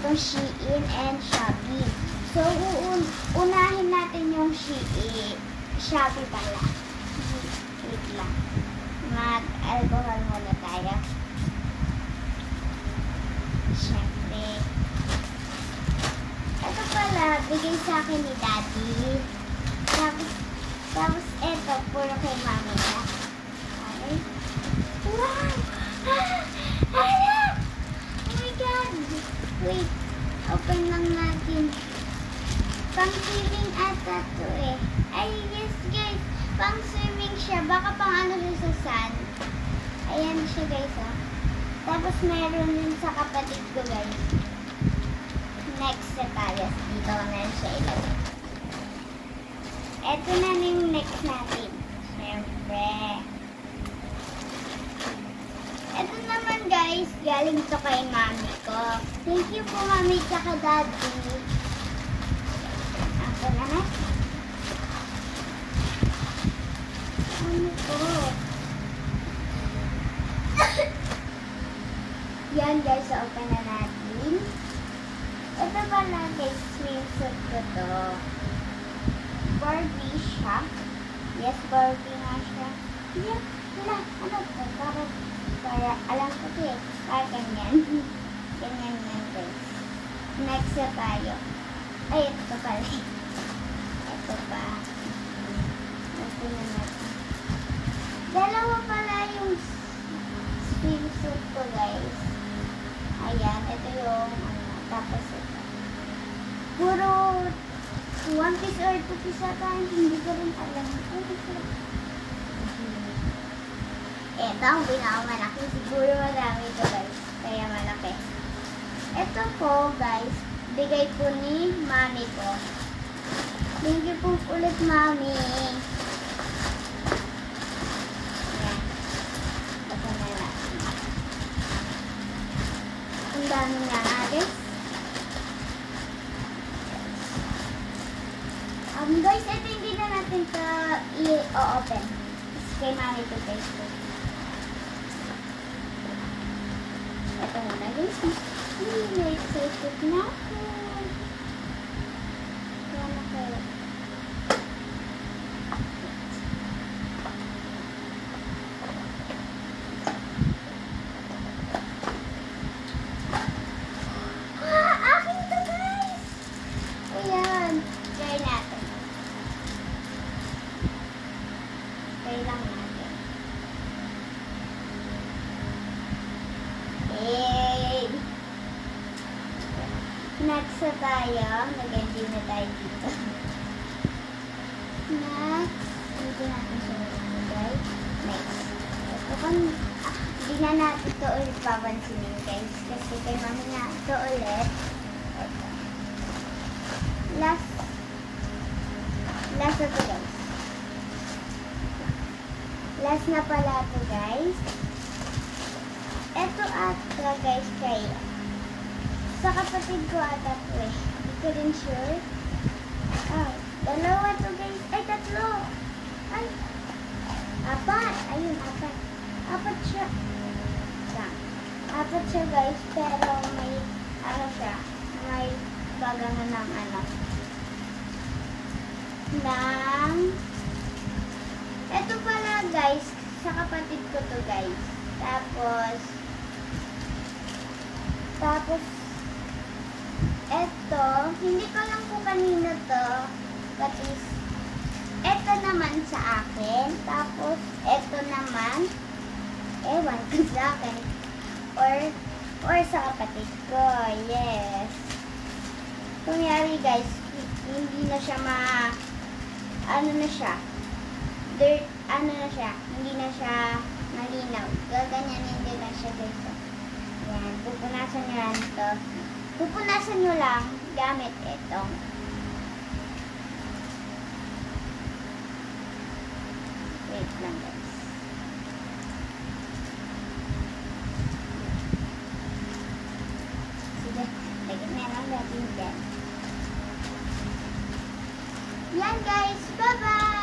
itong Shein and Shopee. So, unahin natin yung Shopee pala. Wait lang. Mag-alcohol muna tayo. Siyempre. Ito pala, bigay sa akin ni Daddy. Tapos ito, puro kay Mami na. Okay. Wow! Hala! Oh my God! Wait, open lang natin. Pang-swimming ata to eh. Ay, yes guys. Pang-swimming siya. Baka pang ano siya sa sand. Ayan siya guys oh. Tapos meron din sa kapatid ko guys. Next na tayo. Dito ko na siya ilagay. Ito na yung next natin. Siyempre. Ito naman guys. Galing to kay Mami ko. Thank you po Mami tsaka Daddy. Ako na na. Ano po? Yan guys, open na natin. Ito pala guys, swimsuit ko to. Barbie siya. Yes, Barbie nga siya. Yeah, wala. Ano to? Para alam ko to eh. Para ganyan. Ganyan yan guys. Next na tayo. Ay, ito pala. Ito pa. Ito na natin. Dalawa pala yung swimsuit ko guys. Ayan, ito yung tapos ito. Puro 1 piece or 2 piece ata. Hindi ko rin alam. Ito ang pinakamalaki. Siguro marami ito guys. Kaya malaki. Ito po guys. Bigay po ni Mami ko. Thank you po ulit Mami. Ang dami nga guys. Guys, ito hindi na natin ito i-open. Kay Mami ito guys. Ito muna guys. May excited na ako. Kaya na kayo. Next na tayo. Nag-ending na tayo dito. Next. Dito natin siya nilagay. Next. Ito kung hindi na natin ito ulit papansinin guys. Kasi kay Mami na ito ulit. Ito. Last na ito guys. Last na pala ito guys. Ito ata guys kay sa kapatid ko ata po eh. Hindi ko rin sure. Dalawa to guys. Ay, tatlo. Ay. Apat. Ayun, apat. Apat siya. Apat siya guys. Pero may, ano siya, may bagangan ng ano. Ito pala guys. Sa kapatid ko to guys. Tapos, eto, hindi ko lang po kanino to, but is, eto naman sa akin, tapos, eto naman, ewan ko sa akin, or sa kapatid ko, yes. Kunyari guys, hindi na siya ano na siya, dirt, ano na siya, hindi na siya malinaw, gaganyanin din na siya guys. Yan, pupunasan nyo lang ito. Pupunasan nyo lang gamit itong wait lang guys. Sige, lagyan na lang natin dyan. Yan guys, bye bye!